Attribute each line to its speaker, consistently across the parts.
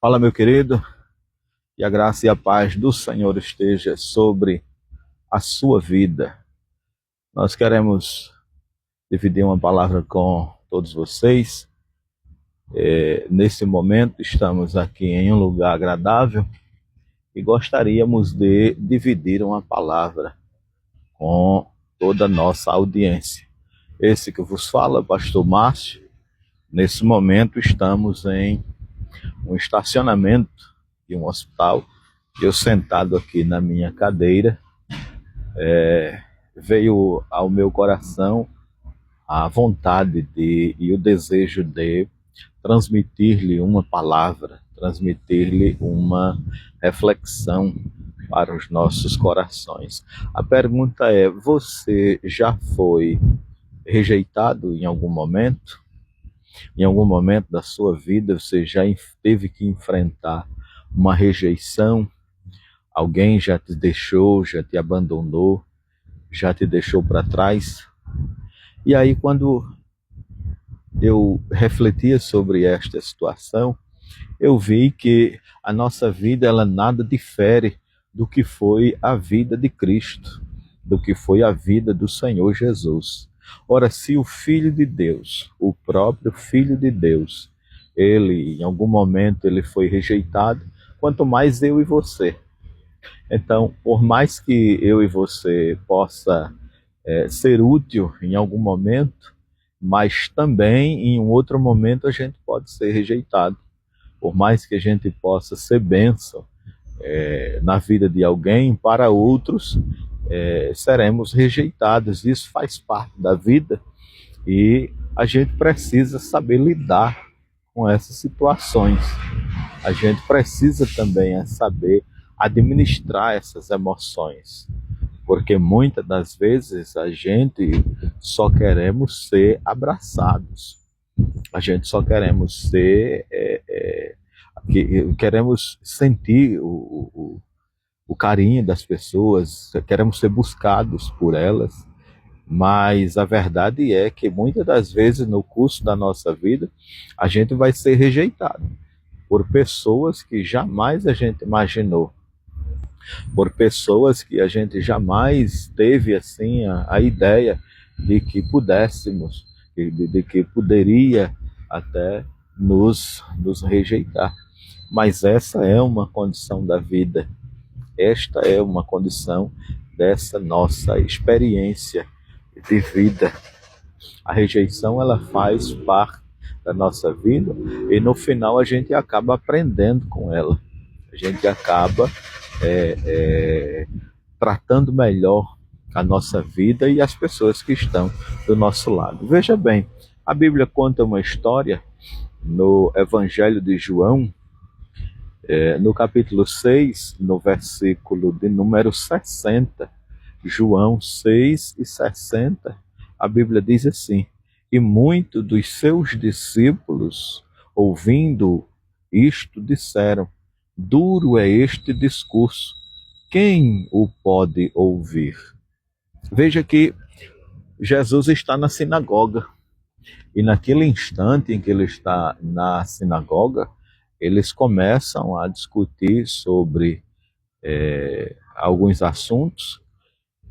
Speaker 1: Fala, meu querido, e a graça e a paz do Senhor esteja sobre a sua vida. Nós queremos dividir uma palavra com todos vocês. Nesse momento, estamos aqui em um lugar agradável e gostaríamos de dividir uma palavra com toda a nossa audiência. Esse que vos fala, Pastor Márcio. Nesse momento, estamos em um estacionamento de um hospital. Eu sentado aqui na minha cadeira, veio ao meu coração a vontade e o desejo de transmitir-lhe uma palavra, transmitir-lhe uma reflexão para os nossos corações. A pergunta é: você já foi rejeitado em algum momento? Em algum momento da sua vida você já teve que enfrentar uma rejeição? Alguém já te deixou, já te abandonou, já te deixou para trás? E aí, quando eu refletia sobre esta situação, eu vi que a nossa vida, ela nada difere do que foi a vida de Cristo, do que foi a vida do Senhor Jesus. Ora, se o Filho de Deus, o próprio Filho de Deus, ele, em algum momento, ele foi rejeitado, quanto mais eu e você. Então, por mais que eu e você possa ser útil em algum momento, mas também em um outro momento a gente pode ser rejeitado. Por mais que a gente possa ser bênção na vida de alguém, para outros seremos rejeitados. Isso faz parte da vida e a gente precisa saber lidar com essas situações. A gente precisa também saber administrar essas emoções, porque muitas das vezes a gente só queremos ser abraçados, a gente só queremos ser, queremos sentir o carinho das pessoas, queremos ser buscados por elas, mas a verdade é que muitas das vezes no curso da nossa vida a gente vai ser rejeitado por pessoas que jamais a gente imaginou, por pessoas que a gente jamais teve assim a ideia de que pudéssemos, de que poderia até nos rejeitar. Mas essa é uma condição da vida, esta é uma condição dessa nossa experiência de vida. A rejeição, ela faz parte da nossa vida e no final a gente acaba aprendendo com ela. A gente acaba tratando melhor a nossa vida e as pessoas que estão do nosso lado. Veja bem, a Bíblia conta uma história no Evangelho de João, no capítulo 6, no versículo de número 60, João 6 e 60, a Bíblia diz assim: e muitos dos seus discípulos, ouvindo isto, disseram: duro é este discurso, quem o pode ouvir? Veja que Jesus está na sinagoga, e naquele instante em que ele está na sinagoga, eles começam a discutir sobre alguns assuntos,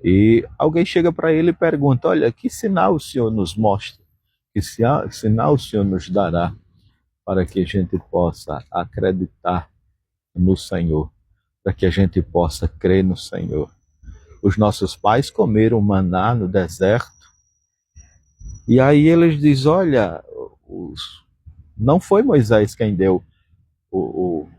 Speaker 1: e alguém chega para ele e pergunta: olha, que sinal o Senhor nos mostra? Que sinal o Senhor nos dará para que a gente possa acreditar no Senhor, para que a gente possa crer no Senhor? Os nossos pais comeram maná no deserto, e aí eles dizem: olha, não foi Moisés quem deu o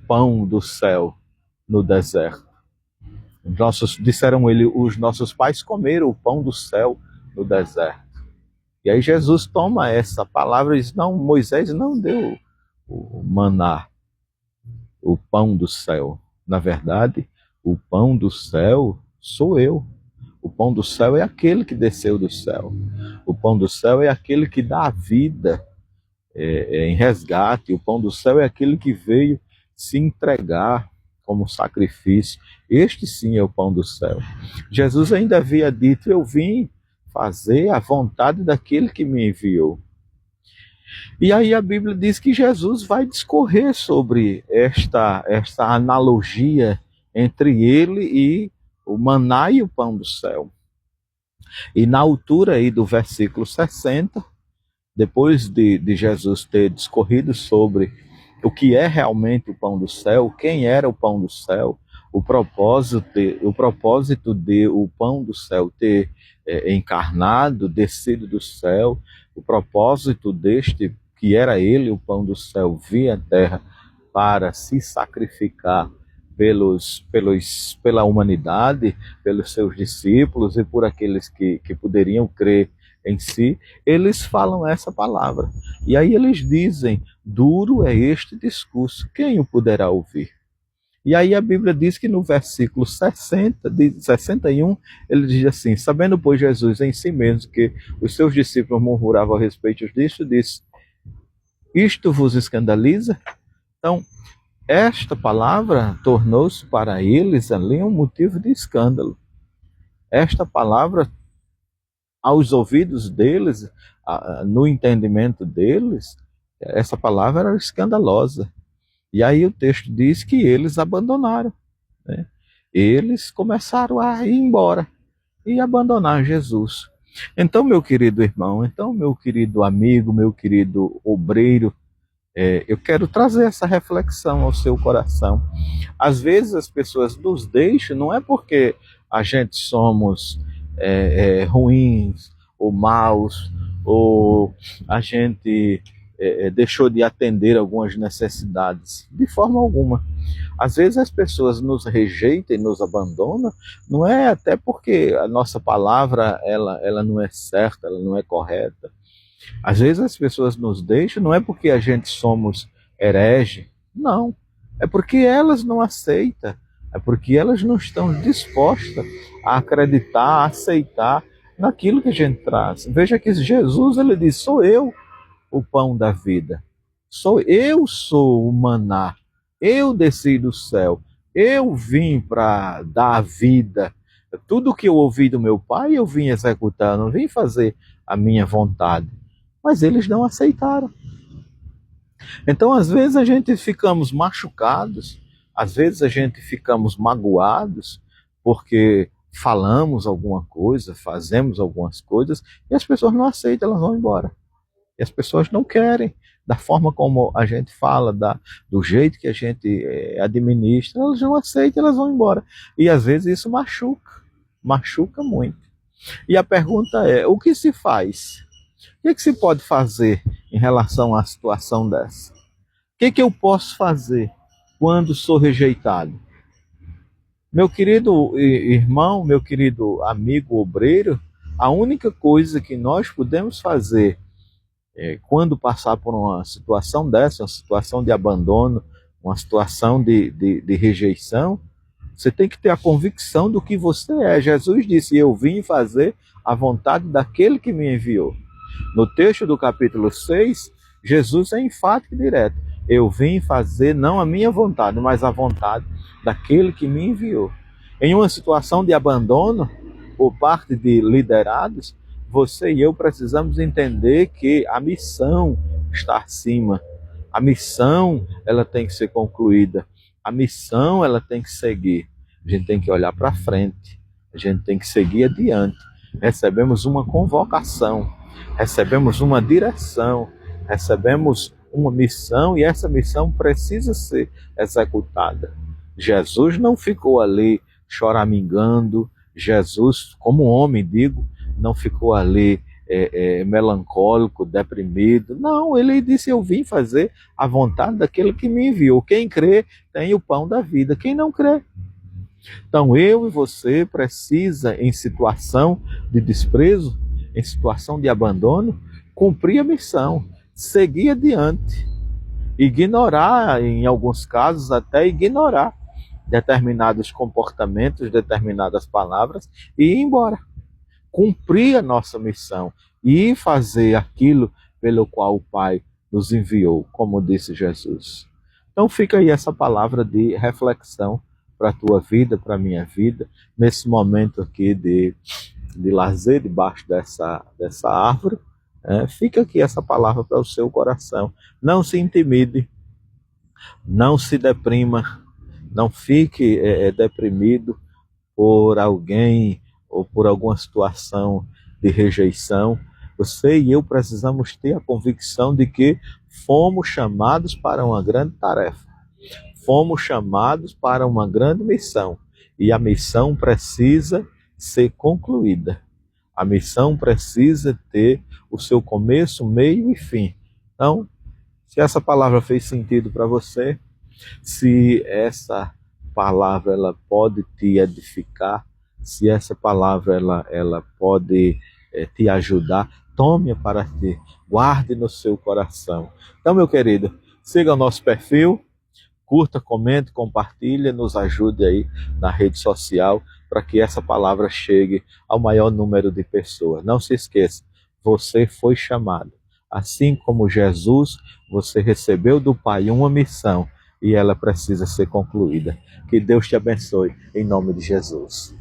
Speaker 1: pão do céu no deserto. Disseram ele, os nossos pais comeram o pão do céu no deserto. E aí Jesus toma essa palavra e diz: não, Moisés não deu o maná, o pão do céu. Na verdade, o pão do céu sou eu. O pão do céu é aquele que desceu do céu. O pão do céu é aquele que dá a vida em resgate. O pão do céu é aquele que veio se entregar como sacrifício. Este sim é o pão do céu. Jesus ainda havia dito: eu vim fazer a vontade daquele que me enviou. E aí a Bíblia diz que Jesus vai discorrer sobre esta analogia entre ele e o maná e o pão do céu. E na altura aí do versículo 60, depois de Jesus ter discorrido sobre o que é realmente o pão do céu, quem era o pão do céu, o propósito de o pão do céu ter encarnado, descido do céu, o propósito deste, que era ele, o pão do céu, vir à terra para se sacrificar pela humanidade, pelos seus discípulos e por aqueles que poderiam crer em si, eles falam essa palavra. E aí eles dizem: duro é este discurso, quem o poderá ouvir? E aí a Bíblia diz que no versículo 61, ele diz assim: sabendo, pois, Jesus em si mesmo que os seus discípulos murmuravam a respeito disso, disse: isto vos escandaliza? Então, esta palavra tornou-se para eles ali um motivo de escândalo. Esta palavra, aos ouvidos deles, no entendimento deles, essa palavra era escandalosa. E aí o texto diz que eles abandonaram, né? Eles começaram a ir embora e abandonar Jesus. Então, meu querido irmão, então, meu querido amigo, meu querido obreiro, eu quero trazer essa reflexão ao seu coração. Às vezes as pessoas nos deixam, não é porque a gente somos ruins ou maus, ou a gente deixou de atender algumas necessidades, de forma alguma. Às vezes as pessoas nos rejeitam e nos abandonam, não é até porque a nossa palavra ela não é certa, ela não é correta. Às vezes as pessoas nos deixam, não é porque a gente somos herege, não. É porque elas não aceitam, é porque elas não estão dispostas a acreditar, a aceitar naquilo que a gente traz. Veja que Jesus, ele diz: sou eu o pão da vida. Eu sou o maná. Eu desci do céu. Eu vim para dar a vida. Tudo que eu ouvi do meu pai, eu vim executar. Eu não vim fazer a minha vontade. Mas eles não aceitaram. Então, às vezes, a gente ficamos machucados. Às vezes, a gente ficamos magoados porque falamos alguma coisa, fazemos algumas coisas e as pessoas não aceitam, elas vão embora. E as pessoas não querem, da forma como a gente fala, do jeito que a gente administra, elas não aceitam, elas vão embora. E às vezes isso machuca muito. E a pergunta é: o que se faz? O que se pode fazer em relação à situação dessa? O que eu posso fazer quando sou rejeitado? Meu querido irmão, meu querido amigo obreiro, a única coisa que nós podemos fazer quando passar por uma situação dessa, uma situação de abandono, uma situação de rejeição, você tem que ter a convicção do que você é. Jesus disse: eu vim fazer a vontade daquele que me enviou. No texto do capítulo 6, Jesus é enfático e direto: eu vim fazer não a minha vontade, mas a vontade daquele que me enviou. Em uma situação de abandono por parte de liderados, você e eu precisamos entender que a missão está acima. A missão, ela tem que ser concluída. A missão, ela tem que seguir. A gente tem que olhar para frente. A gente tem que seguir adiante. Recebemos uma convocação, recebemos uma direção, recebemos uma missão e essa missão precisa ser executada. Jesus não ficou ali choramingando. Jesus, como homem, digo, não ficou ali melancólico, deprimido. Não, ele disse: eu vim fazer a vontade daquele que me enviou. Quem crê tem o pão da vida. Quem não crê. Então eu e você precisa, em situação de desprezo, em situação de abandono, cumprir a missão, seguir adiante, ignorar, em alguns casos até ignorar determinados comportamentos, determinadas palavras e ir embora. Cumprir a nossa missão e fazer aquilo pelo qual o Pai nos enviou, como disse Jesus. Então fica aí essa palavra de reflexão para a tua vida, para a minha vida, nesse momento aqui de lazer debaixo dessa árvore, Fica aqui essa palavra para o seu coração. Não se intimide, não se deprima, não fique deprimido por alguém ou por alguma situação de rejeição. Você e eu precisamos ter a convicção de que fomos chamados para uma grande tarefa. Fomos chamados para uma grande missão. E a missão precisa ser concluída. A missão precisa ter o seu começo, meio e fim. Então, se essa palavra fez sentido para você, se essa palavra ela pode te edificar, se essa palavra ela pode te ajudar, tome-a para ti, guarde no seu coração. Então, meu querido, siga o nosso perfil, curta, comente, compartilhe, nos ajude aí na rede social para que essa palavra chegue ao maior número de pessoas. Não se esqueça, você foi chamado. Assim como Jesus, você recebeu do Pai uma missão e ela precisa ser concluída. Que Deus te abençoe, em nome de Jesus.